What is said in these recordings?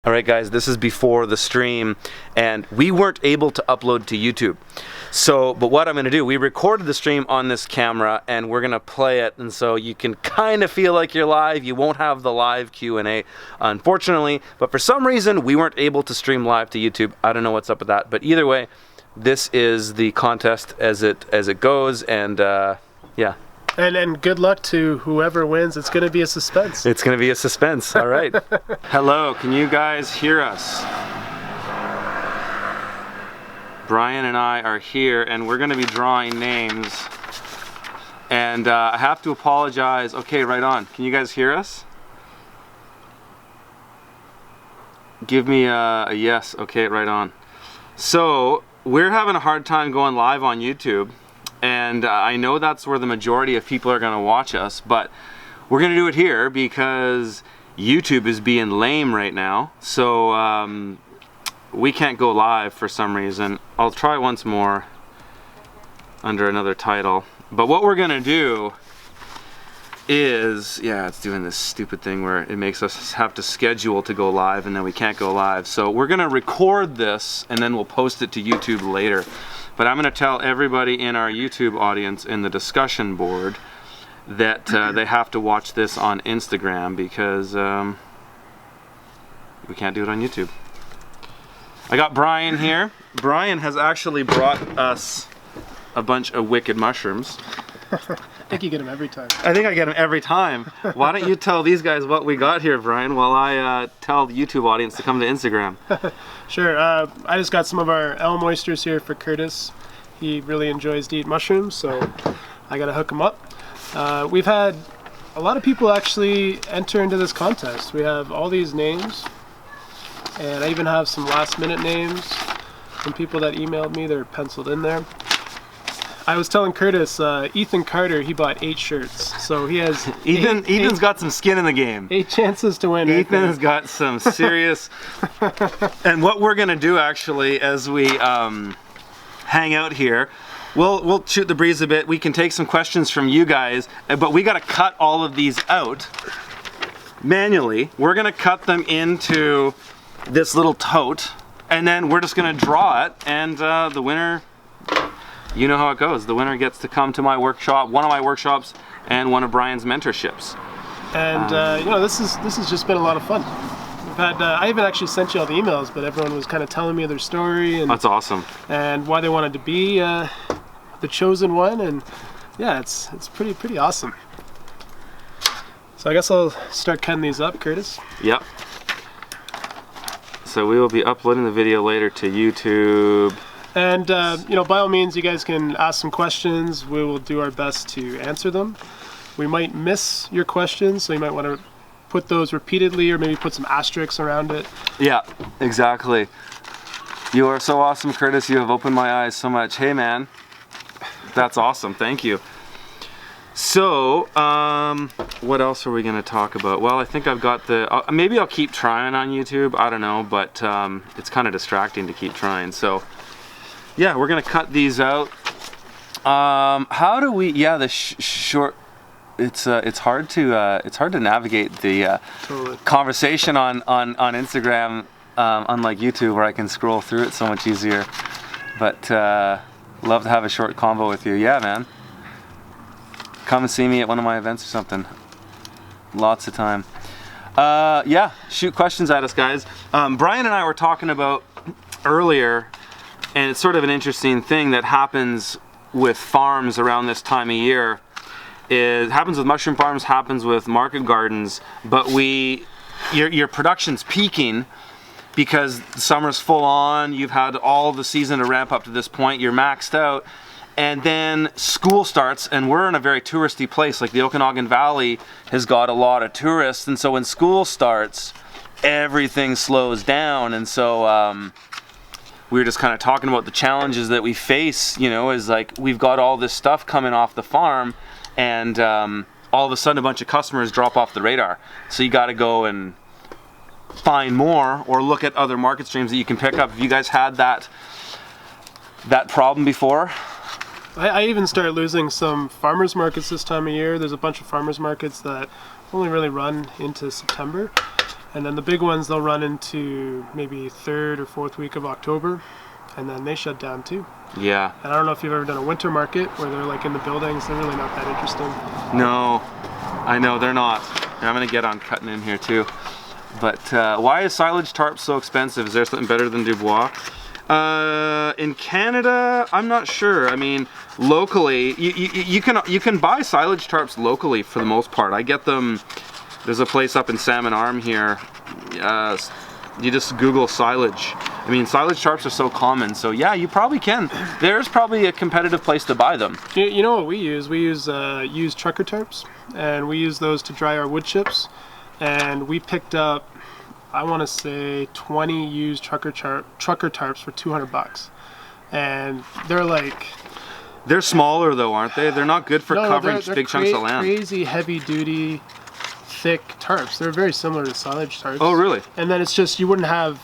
All right, guys, this is before the stream, and we weren't able to upload to YouTube. But what I'm going to do, we recorded the stream on this camera, and we're going to play it, and so you can kind of feel like you're live. You won't have the live Q&A, unfortunately, but for some reason, we weren't able to stream live to YouTube. I don't know what's up with that, but either way, this is the contest as it goes, and yeah. And good luck to whoever wins. It's going to be a suspense. It's going to be a suspense. All right. Hello, can you guys hear us? Brian and I are here, and we're going to be drawing names. And I have to apologize. Okay, right on. Can you guys hear us? Give me a yes. Okay, right on. So, we're having a hard time going live on YouTube. And I know that's where the majority of people are going to watch us, but we're going to do it here because YouTube is being lame right now. So we can't go live for some reason. I'll try once more under another title. But what we're going to do is, yeah, it's doing this stupid thing where it makes us have to schedule to go live and then we can't go live. So we're going to record this and then we'll post it to YouTube later. But I'm going to tell everybody in our YouTube audience in the discussion board that they have to watch this on Instagram because we can't do it on YouTube. I got Brian here. Brian has actually brought us a bunch of wicked mushrooms. I think you get them every time. I think I get them every time. Why don't you tell these guys what we got here, Brian, while I tell the YouTube audience to come to Instagram? Sure. I just got some of our elm oysters here for Curtis. He really enjoys to eat mushrooms, so I got to hook him up. We've had a lot of people actually enter into this contest. We have all these names, and I even have some last-minute names from people that emailed me. They're penciled in there. I was telling Curtis, Ethan Carter, he bought 8 shirts, so he has Ethan's got some skin in the game. 8 chances to win. Ethan has got some serious. And what we're gonna do actually, as we hang out here, we'll shoot the breeze a bit. We can take some questions from you guys, but we got to cut all of these out manually. We're gonna cut them into this little tote, and then we're just gonna draw it, and the winner. You know how it goes. The winner gets to come to my workshop, one of my workshops, and one of Brian's mentorships. And you know, this has just been a lot of fun. We've had I even actually sent you all the emails, but everyone was kind of telling me their story and that's awesome. And why they wanted to be the chosen one, and yeah, it's pretty awesome. So I guess I'll start cutting these up, Curtis. Yep. So we will be uploading the video later to YouTube. And, you know, by all means, you guys can ask some questions. We will do our best to answer them. We might miss your questions, so you might want to put those repeatedly or maybe put some asterisks around it. Yeah, exactly. You are so awesome, Curtis. You have opened my eyes so much. Hey, man. That's awesome. Thank you. So, what else are we going to talk about? Well, I think I've got the... maybe I'll keep trying on YouTube. I don't know, but it's kind of distracting to keep trying, so... Yeah, we're gonna cut these out. How do we? Yeah, the short. It's hard to navigate the totally. Conversation on Instagram, unlike YouTube where I can scroll through it so much easier. But love to have a short convo with you. Yeah, man. Come and see me at one of my events or something. Lots of time. Yeah, shoot questions at us, guys. Brian and I were talking about earlier. And it's sort of an interesting thing that happens with farms around this time of year. It happens with mushroom farms, happens with market gardens, but your production's peaking because the summer's full on, you've had all the season to ramp up to this point, you're maxed out, and then school starts, and we're in a very touristy place, like the Okanagan Valley has got a lot of tourists, and so when school starts, everything slows down, and so we were just kind of talking about the challenges that we face, you know, is like we've got all this stuff coming off the farm and all of a sudden a bunch of customers drop off the radar. So you got to go and find more or look at other market streams that you can pick up. Have you guys had that problem before? I even started losing some farmers markets this time of year. There's a bunch of farmers markets that only really run into September. And then the big ones, they'll run into maybe 3rd or 4th week of October, and then they shut down too. Yeah. And I don't know if you've ever done a winter market where they're like in the buildings. They're really not that interesting. No, I know they're not. I'm gonna get on cutting in here too. But why is silage tarp so expensive? Is there something better than Dubois? In Canada, I'm not sure. I mean, locally, you can buy silage tarps locally for the most part. I get them. There's a place up in Salmon Arm here. You just Google silage. I mean, silage tarps are so common, so yeah, you probably can. There's probably a competitive place to buy them. You know what we use? We use used trucker tarps, and we use those to dry our wood chips. And we picked up, I want to say, 20 used trucker tarps for $200, and they're like. They're smaller though, aren't they? They're not good for covering they're big chunks of land. Crazy heavy duty, thick tarps. They're very similar to silage tarps. Oh, really? And then it's just you'd have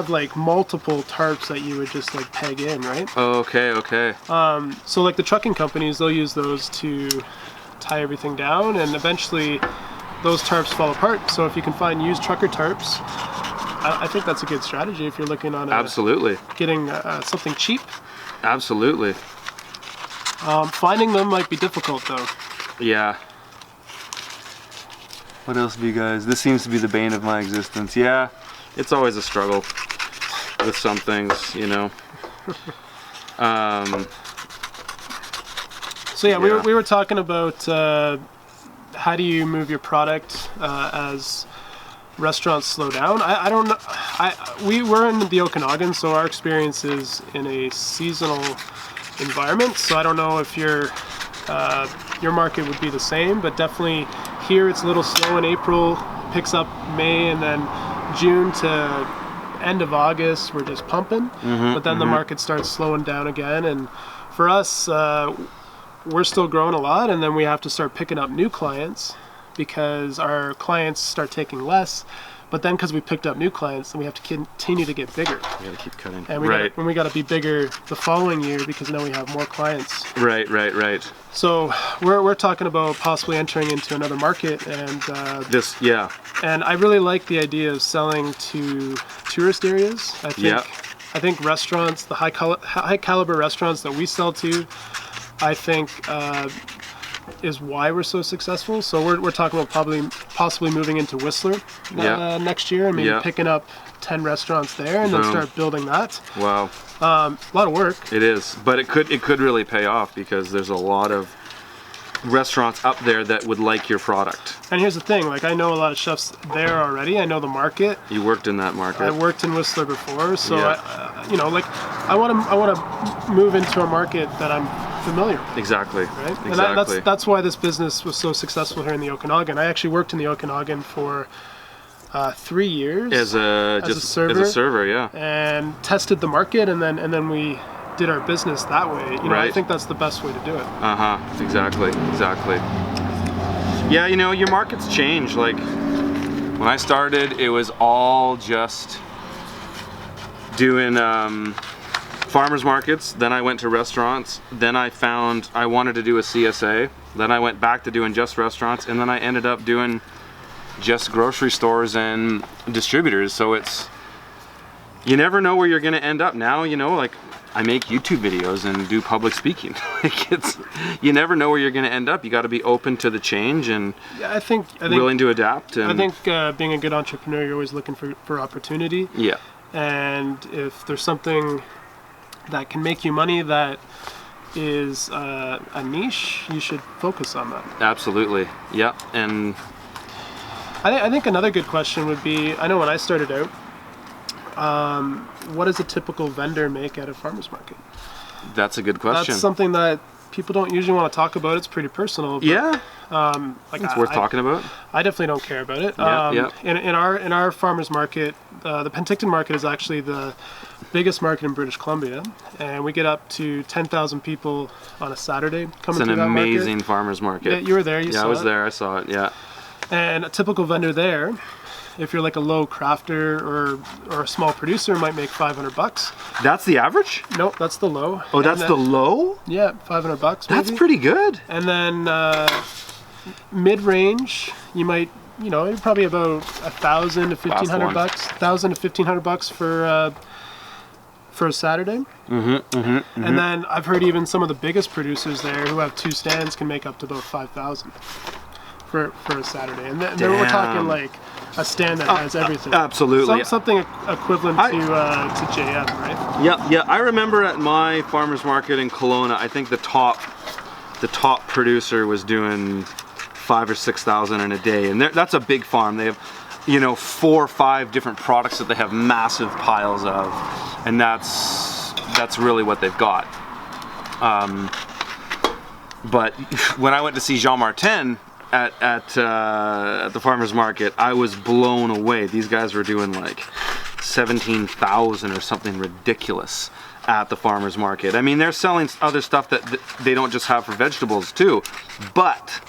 like multiple tarps that you would just like peg in, right? Oh, okay. So like the trucking companies, they'll use those to tie everything down, and eventually those tarps fall apart. So if you can find used trucker tarps, I think that's a good strategy if you're looking on Absolutely. Getting something cheap. Absolutely. Finding them might be difficult though. Yeah. What else do you guys? This seems to be the bane of my existence. Yeah, it's always a struggle with some things, you know. So yeah, we were talking about how do you move your product as restaurants slow down. I don't know. We were in the Okanagan, so our experience is in a seasonal environment. So I don't know if your market would be the same, but definitely here it's a little slow in April, picks up May, and then June to end of August we're just pumping. But then the market starts slowing down again, and for us we're still growing a lot, and then we have to start picking up new clients because our clients start taking less. But then because we picked up new clients, then we have to continue to get bigger. We gotta keep cutting. And we gotta be bigger the following year because now we have more clients. Right. So we're talking about possibly entering into another market, and And I really like the idea of selling to tourist areas. I think restaurants, the high caliber restaurants that we sell to, I think is why we're so successful. So we're talking about possibly moving into Whistler next year, and maybe picking up 10 restaurants there, and then start building that. Wow. A lot of work. It is, but it could really pay off because there's a lot of restaurants up there that would like your product. And here's the thing, like I know a lot of chefs there already. I know the market. You worked in that market. I worked in Whistler before, so I want to move into a market that I'm familiar with. Exactly. Right? Exactly. And that's why this business was so successful here in the Okanagan. I actually worked in the Okanagan for 3 years as a server, yeah. And tested the market, and then we did our business that way. I think that's the best way to do it. Exactly. Yeah, your markets change. Like when I started, it was all just doing farmers markets. Then I went to restaurants. Then I found I wanted to do a CSA. Then I went back to doing just restaurants, and then I ended up doing just grocery stores and distributors. So you never know where you're going to end up. Now, like I make YouTube videos and do public speaking. You never know where you're going to end up. You got to be open to the change and I think willing to adapt. And I think being a good entrepreneur, you're always looking for opportunity. Yeah. And if there's something that can make you money that is a niche, you should focus on that. Absolutely. Yeah. And I think another good question would be, I know when I started out, what does a typical vendor make at a farmer's market? That's a good question. That's something that people don't usually want to talk about. It's pretty personal. But, yeah. It's worth talking about. I definitely don't care about it. In our farmers market, the Penticton market is actually the biggest market in British Columbia, and we get up to 10,000 people on a Saturday coming through that market. It's an amazing farmers market. Yeah, you were there. You saw it. Yeah, I was there. I saw it. Yeah. And a typical vendor there, if you're like a low crafter or a small producer, might make $500. That's the average? Nope, that's the low. Oh, that's the low? Yeah, $500 maybe. That's pretty good. And then mid-range, you might you know, you're probably about $1,000 to $1,500 for a Saturday. And then I've heard even some of the biggest producers there who have 2 stands can make up to about $5,000 for a Saturday. And then we're talking like a stand that has everything. Absolutely. Something equivalent to JM, right? Yeah. I remember at my farmers market in Kelowna, I think the top producer was doing 5,000 or 6,000 in a day, and that's a big farm. They have, you know, 4 or 5 different products that they have massive piles of, and that's really what they've got. But when I went to see Jean Martin at the farmers market, I was blown away. These guys were doing like 17,000 or something ridiculous at the farmers market. I mean, they're selling other stuff that they don't just have for vegetables too, but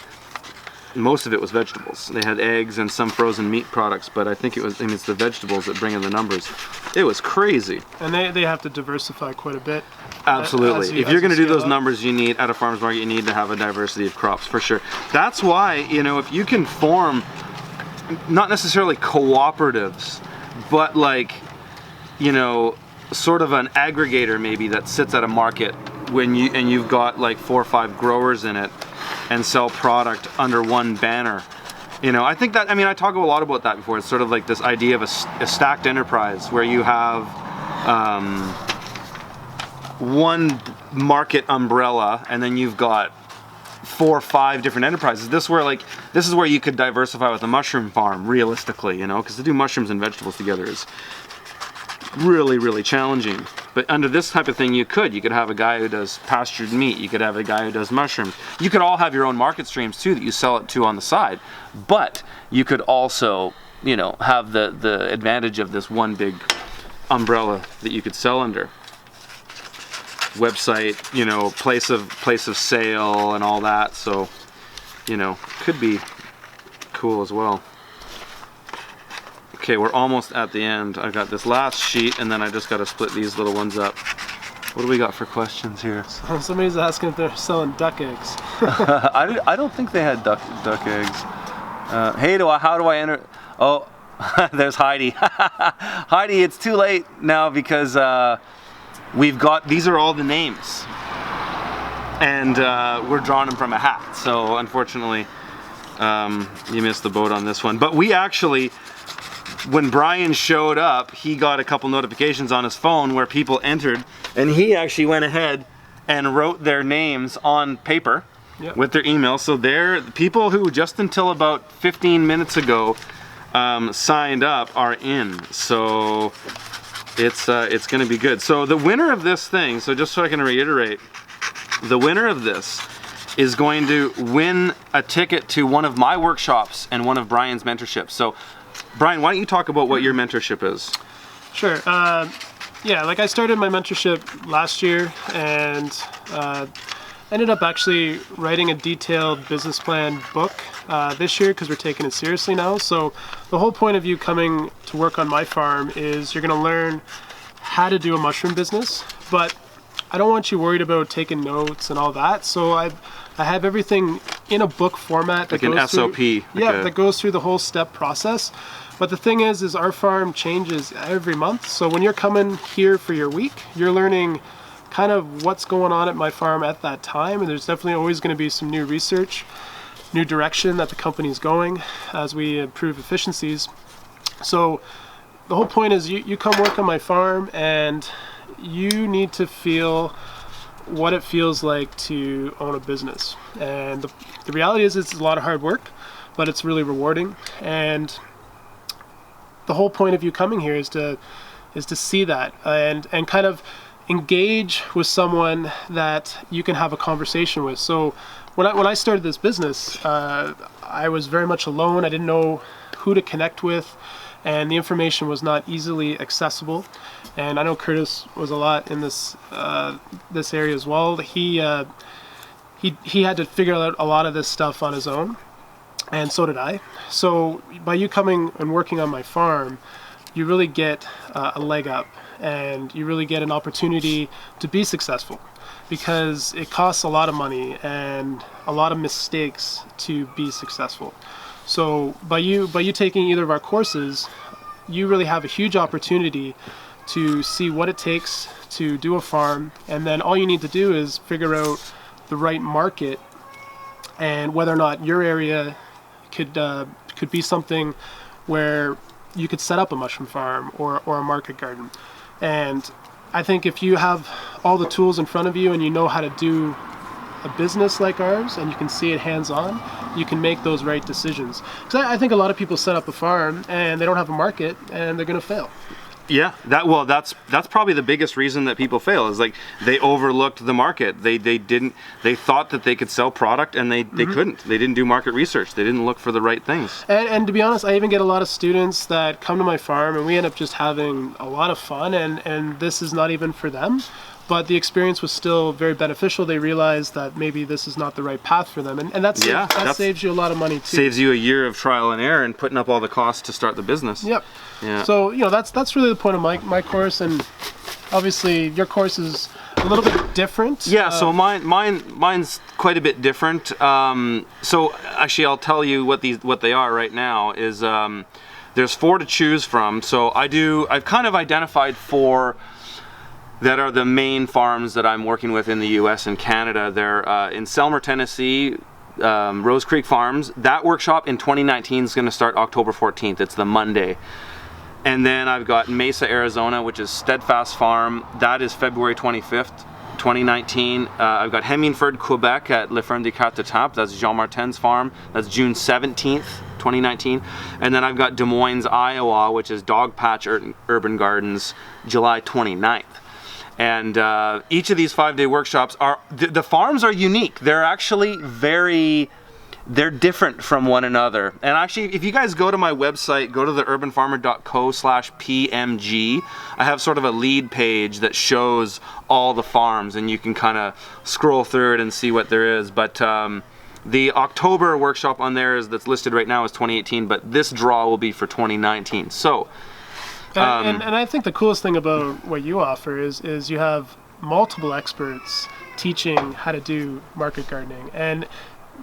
most of it was vegetables. They had eggs and some frozen meat products, but I think it's the vegetables that bring in the numbers. It was crazy. And they have to diversify quite a bit. Absolutely. If you're going to do those numbers, you need, at a farmer's market, you need to have a diversity of crops, for sure. That's why, you know, if you can form, not necessarily cooperatives, but like, you know, sort of an aggregator maybe that sits at a market and you've got like 4 or 5 growers in it, and sell product under one banner. You know, I think that, I mean, I talk a lot about that before. It's sort of like this idea of a stacked enterprise where you have one market umbrella, and then you've got 4 or 5 different enterprises. This is where you could diversify with a mushroom farm, realistically, you know, because to do mushrooms and vegetables together is really, really challenging. But under this type of thing, you could have a guy who does pastured meat, you could have a guy who does mushrooms. You could all have your own market streams too that you sell it to on the side. But you could also, you know, have the advantage of this one big umbrella that you could sell under. Website, you know, place of sale and all that. So, you know, could be cool as well. Okay, we're almost at the end. I've got this last sheet, and then I just got to split these little ones up. What do we got for questions here? Somebody's asking if they're selling duck eggs. I don't think they had duck eggs. Hey, how do I enter? Oh, there's Heidi. Heidi, it's too late now because we've got, these are all the names. And we're drawing them from a hat. So unfortunately, you missed the boat on this one. But we actually, when Brian showed up, he got a couple notifications on his phone where people entered, and he actually went ahead and wrote their names on paper with their email. So they're the people who just until about 15 minutes ago signed up are in. So it's going to be good. So the winner of this thing, so just so I can reiterate, the winner of this is going to win a ticket to one of my workshops and one of Brian's mentorships. So Brian, why don't you talk about what your mentorship is? Sure. Yeah, like I started my mentorship last year, and ended up actually writing a detailed business plan book this year because we're taking it seriously now. So the whole point of you coming to work on my farm is you're going to learn how to do a mushroom business, but I don't want you worried about taking notes and all that. So I have everything in a book format that like goes an SOP. that goes through the whole step process. But the thing is our farm changes every month. So when you're coming here for your week, you're learning kind of what's going on at my farm at that time. And there's definitely always going to be some new research, new direction that the company's going as we improve efficiencies. So the whole point is you come work on my farm, and you need to feel what it feels like to own a business. And the reality is it's a lot of hard work, but it's really rewarding. And the whole point of you coming here is to see that and kind of engage with someone that you can have a conversation with. So when I started this business, I was very much alone. I didn't know who to connect with, and the information was not easily accessible. And I know Curtis was a lot in this area as well. He had to figure out a lot of this stuff on his own, and so did I. So by you coming and working on my farm, you really get a leg up, and you really get an opportunity to be successful, because it costs a lot of money and a lot of mistakes to be successful. So by you taking either of our courses, you really have a huge opportunity to see what it takes to do a farm, and then all you need to do is figure out the right market and whether or not your area could be something where you could set up a mushroom farm or a market garden. And I think if you have all the tools in front of you and you know how to do a business like ours and you can see it hands-on, you can make those right decisions. Because I think a lot of people set up a farm and they don't have a market and they're going to fail. Yeah, that's probably the biggest reason that people fail, is like they overlooked the market. They thought that they could sell product and they couldn't. They didn't do market research. They didn't look for the right things. And to be honest, I even get a lot of students that come to my farm and we end up just having a lot of fun, and this is not even for them. But the experience was still very beneficial. They realized that maybe this is not the right path for them. And that saves you a lot of money too. Saves you a year of trial and error and putting up all the costs to start the business. Yep. Yeah. So, that's really the point of my course, and obviously your course is a little bit different. Yeah, so mine's quite a bit different. So actually I'll tell you what they are right now is there's 4 to choose from. So I've kind of identified 4 that are the main farms that I'm working with in the US and Canada. They're in Selmer, Tennessee, Rose Creek Farms. That workshop in 2019 is going to start October 14th. It's the Monday. And then I've got Mesa, Arizona, which is Steadfast Farm. That is February 25th, 2019. I've got Hemingford, Quebec at Le Ferme des Quatre Tapes. That's Jean Martin's farm. That's June 17th, 2019. And then I've got Des Moines, Iowa, which is Dog Patch Urban Gardens, July 29th. And each of these 5-day workshops the farms are unique. They're actually they're different from one another. And actually, if you guys go to my website, go to theurbanfarmer.co/PMG, I have sort of a lead page that shows all the farms, and you can kind of scroll through it and see what there is. But the October workshop on there that's listed right now is 2018, but this draw will be for 2019. So. And I think the coolest thing about what you offer is you have multiple experts teaching how to do market gardening, and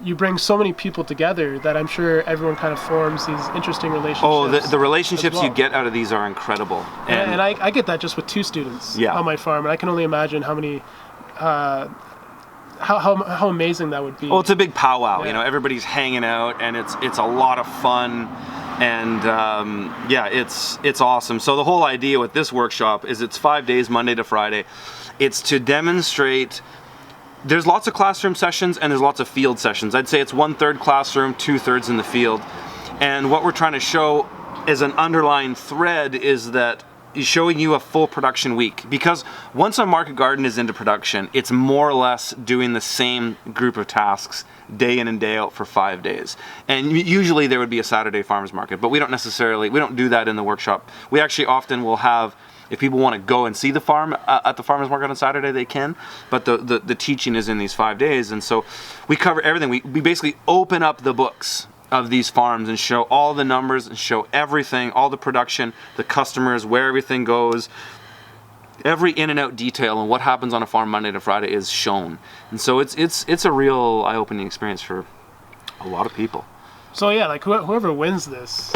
you bring so many people together that I'm sure everyone kind of forms these interesting relationships. Oh, the relationships well. you get out of these are incredible. And I get that just with 2 students on my farm, and I can only imagine how many how amazing that would be. Well, it's a big powwow. Yeah. Everybody's hanging out, and it's a lot of fun. And it's awesome. So the whole idea with this workshop is it's 5 days, Monday to Friday. It's to demonstrate. There's lots of classroom sessions and there's lots of field sessions. I'd say it's 1/3 classroom, 2/3 in the field. And what we're trying to show as an underlying thread is that showing you a full production week, because once a market garden is into production, it's more or less doing the same group of tasks day in and day out for 5 days. And usually there would be a Saturday farmers market, but we don't do that in the workshop. We actually often will have, if people want to go and see the farm at the farmers market on Saturday, they can, but the teaching is in these 5 days. And so we cover everything. We basically open up the books of these farms and show all the numbers and show everything, all the production, the customers, where everything goes. Every in and out detail and what happens on a farm Monday to Friday is shown. And so it's a real eye-opening experience for a lot of people. So yeah, like whoever wins this,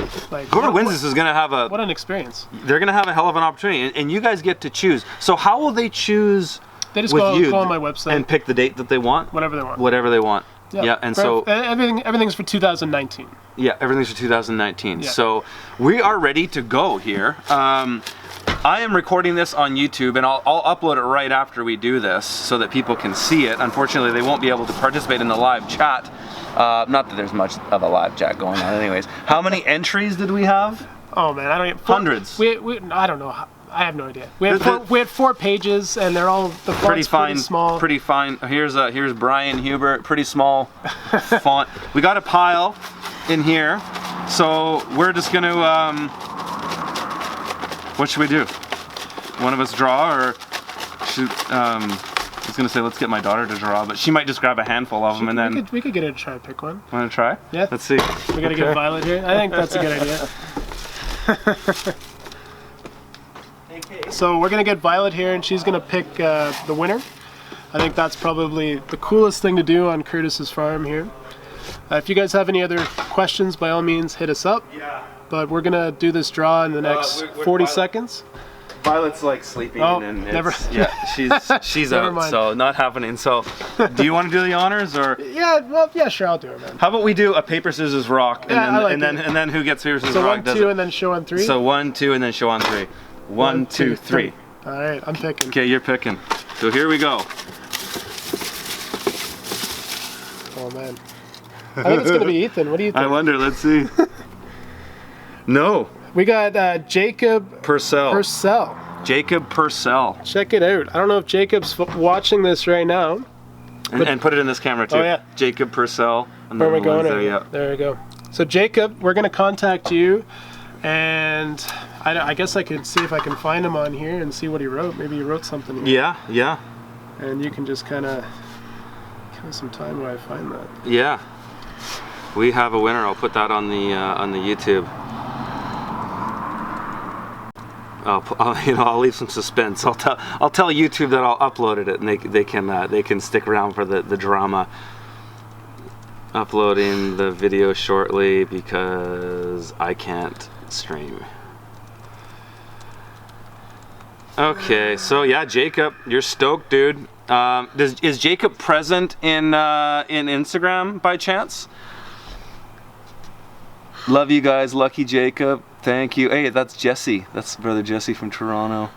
whoever wins this is going to have what an experience. They're going to have a hell of an opportunity, and you guys get to choose. So how will they choose? They just go on my website and pick the date that they want. Whatever they want. Whatever they want. Yeah, and so everything's for 2019. Yeah, everything's for 2019. Yeah. So we are ready to go here. I am recording this on YouTube, and I'll upload it right after we do this so that people can see it. Unfortunately, they won't be able to participate in the live chat. Not that there's much of a live chat going on anyways. How many entries did we have? Oh man, I don't even... Hundreds. I don't know. I have no idea. We had 4 pages, and they're all the font's pretty small. Pretty fine. Here's Brian Hubert. Pretty small font. We got a pile in here, so we're just gonna. What should we do? One of us draw, or should? I was gonna say let's get my daughter to draw, but she might just grab a handful of them and then. We could get her to try to pick one. Want to try? Yeah. Let's see. We gotta get Violet here. I think that's a good idea. So we're gonna get Violet here, and she's gonna pick the winner. I think that's probably the coolest thing to do on Curtis's farm here. If you guys have any other questions, by all means, hit us up. Yeah. But we're gonna do this draw in the next 40 seconds. Violet's like sleeping, and never. Yeah, she's Never out, mind. so not happening. So, do you want to do the honors, or Yeah, well, yeah, sure, I'll do it, man. how about we do a paper scissors rock, and Yeah, I like and then who gets paper scissors So rock 1, does 2, it. and then show on 3. So 1, 2, and then show on 3. 1, 2, 3. All right, I'm picking. Okay, you're picking. So here we go. Oh man, I think it's gonna be Ethan. What do you think? I wonder. Let's see. No, We got Jacob Purcell. Purcell. Jacob Purcell. Check it out. I don't know if Jacob's watching this right now. And put it in this camera too. Oh, yeah. Jacob Purcell. And Where then are we the ones going? there, yeah. There we go. So Jacob, we're gonna contact you, and I guess I could see if I can find him on here and see what he wrote. Maybe he wrote something here. Yeah, yeah, And you can just kind of give us some time while I find that. yeah. We have a winner. I'll put that on the YouTube. I'll leave some suspense. I'll tell YouTube that I'll upload it, and they can stick around for the drama. Uploading the video shortly because I can't stream. Okay, so yeah, Jacob, you're stoked, dude. Is Jacob present in Instagram by chance? Love you guys, lucky Jacob. Thank you. Hey, that's Jesse. That's brother Jesse from Toronto.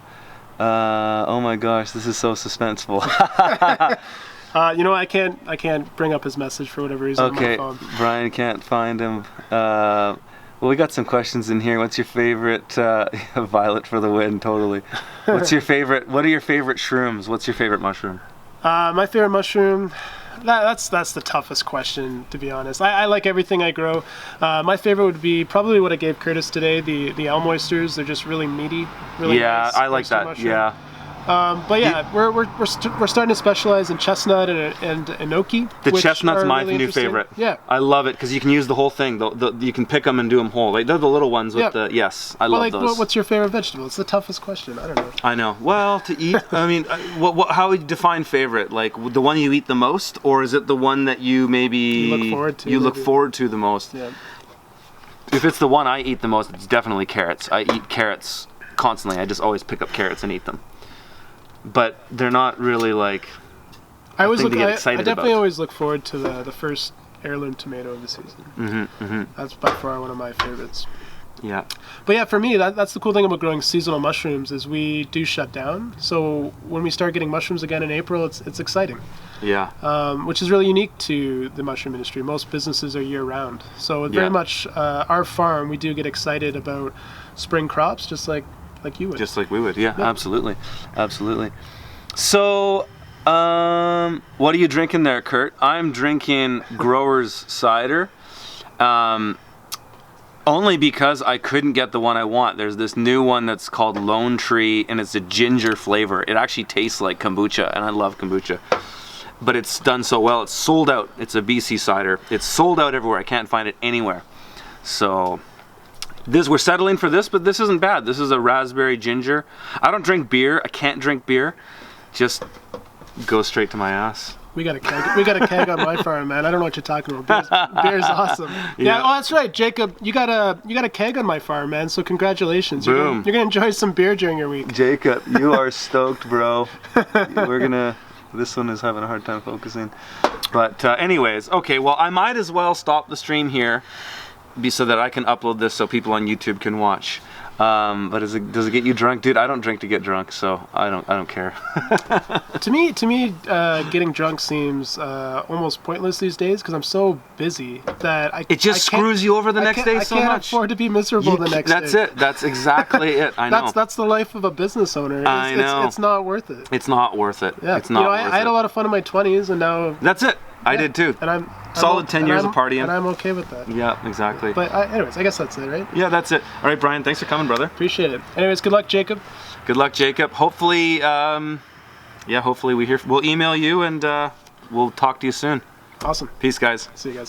Oh my gosh, this is so suspenseful. You know, I can't bring up his message for whatever reason. Okay, On my phone. Brian can't find him. Well, we got some questions in here. What's your favorite? Violet for the win, totally. What's your favorite? What are your favorite shrooms? What's your favorite mushroom? My favorite mushroom. That's the toughest question, to be honest. I like everything I grow. My favorite would be probably what I gave Curtis today, the elm oysters. They're just really meaty, really Yeah, nice I like oyster that. mushroom. Yeah. But yeah, we're starting to specialize in chestnut and enoki. The which chestnut's are my really new interesting. favorite. Yeah. I love it because you can use the whole thing. You can pick them and do them whole. Like they're the little ones with Yep. the yes. I Well, love like, those. what's your favorite vegetable? It's the toughest question. I don't know. I know. Well, to eat, I mean, how would you define favorite? Like the one you eat the most, or is it the one that you maybe You look forward to, look maybe. forward to the most? Yeah. If it's the one I eat the most, it's definitely carrots. I eat carrots constantly. I just always pick up carrots and eat them. But they're not really like. I always thing look. to get I excited definitely about. always look forward to the first heirloom tomato of the season. Mm-hmm. That's by far one of my favorites. Yeah. But yeah, for me, that's the cool thing about growing seasonal mushrooms is we do shut down. So when we start getting mushrooms again in April, it's exciting, Yeah. which is really unique to the mushroom industry. Most businesses are year round. So Yeah. very much our farm, we do get excited about spring crops, just like you would. Just like we would. Yeah. Absolutely. Absolutely. So, what are you drinking there, Kurt? I'm drinking Grower's Cider. Only because I couldn't get the one I want. There's this new one that's called Lone Tree, and it's a ginger flavor. It actually tastes like kombucha, and I love kombucha. But it's done so well. It's sold out. It's a BC cider. It's sold out everywhere. I can't find it anywhere. So we're settling for this, but this isn't bad. This is a raspberry ginger. I don't drink beer. I can't drink beer. Just go straight to my ass. We got a keg. We got a keg on my farm, man. I don't know what you're talking about. Beer's awesome. Yeah. Oh, that's right, Jacob. You got a keg on my farm, man. So congratulations. Boom. You're gonna enjoy some beer during your week. Jacob, you are stoked, bro. This one is having a hard time focusing. But anyways, okay, well, I might as well stop the stream here so that I can upload this so people on YouTube can watch. But does it get you drunk, dude? I don't drink to get drunk, so I don't care. To me, getting drunk seems almost pointless these days because I'm so busy that It just screws you over the next day so I can't much. afford to be miserable the next day. That's it. That's exactly it. I know. That's the life of a business owner. I know. It's not worth it. It's not worth it. Yeah. It's not worth it. I had a lot of fun in my 20s, and now. That's it. I did too. And I'm Solid 10 years of partying. And I'm okay with that. Yeah, exactly. But anyways, I guess that's it, right? Yeah, that's it. All right, Brian, thanks for coming, brother. Appreciate it. Anyways, good luck, Jacob. Good luck, Jacob. Hopefully, hopefully we'll email you and we'll talk to you soon. Awesome. Peace, guys. See you guys.